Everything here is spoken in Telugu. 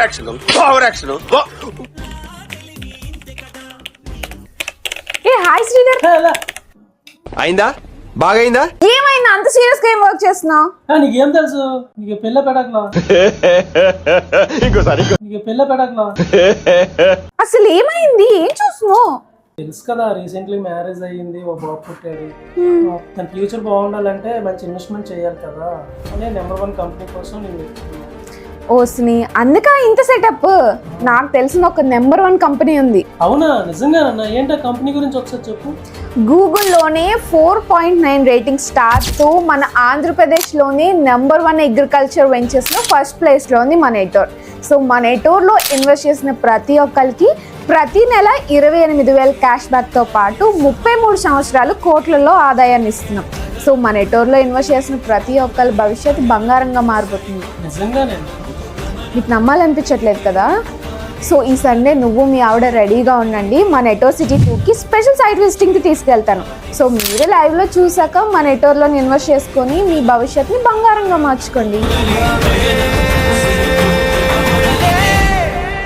యాక్షన్. ఏ హాయ్ శ్రీధర్, అయిందా? బాగా అయిందా? ఏమైంది అంత సీరియస్ గా ఏం వర్క్ చేస్తున్నావు? నీకేం తెలుసు? నీకు పెళ్ళ పెడకలా, ఇంకోసారి నీకు పెళ్ళ పెడకలా. అసలు ఏమైంది? ఏం చూస్తున్నావు? తెలుసు కదా, రీసెంట్లీ మ్యారేజ్ అయ్యింది, ఓ బాబు పుట్టాడు. తన ఫ్యూచర్ బాగుండాలంటే మంచి ఇన్వెస్ట్మెంట్ చేయాలి కదా అని నెంబర్ 1 కంపెనీ కోసం నేను వెతుకుతున్నాను. ఓస్ని అందుక ఇంత సెటప్. నాకు తెలిసిన ఒక నెంబర్ 1 కంపెనీ ఉంది. అవునా? నిజంగానన్నా? ఏంటో కంపెనీ గురించి ఒకసారి చెప్పు. గూగుల్లోనే 4.9 రేటింగ్ స్టార్తో మన ఆంధ్రప్రదేశ్లోనే నెంబర్ 1 అగ్రికల్చర్ వెంచర్స్లో ఫస్ట్ ప్లేస్లో ఉంది మన ఎటోర్. సో మన ఎటోర్లో ఇన్వెస్ట్ చేసిన ప్రతి ఒక్కరికి ప్రతి నెల 28,000 క్యాష్ బ్యాక్తో పాటు 33 సంవత్సరాలు కోట్లలో ఆదాయాన్ని ఇస్తున్నాం. సో మన ఎటోర్లో ఇన్వెస్ట్ చేసిన ప్రతి ఒక్కరి భవిష్యత్తు బంగారంగా మారిపోతుంది. నిజంగానే? మీకు నమ్మాలనిపించట్లేదు కదా? సో ఈ సండే నువ్వు మీ ఆవిడ రెడీగా ఉండండి. మన ఎటోర్ సిటీ 2కి స్పెషల్ సైట్ విజిటింగ్కి తీసుకెళ్తాను. సో మీరే లైవ్లో చూసాక మన ఎటోర్లో ఇన్వెస్ట్ చేసుకొని మీ భవిష్యత్తుని బంగారంగా మార్చుకోండి.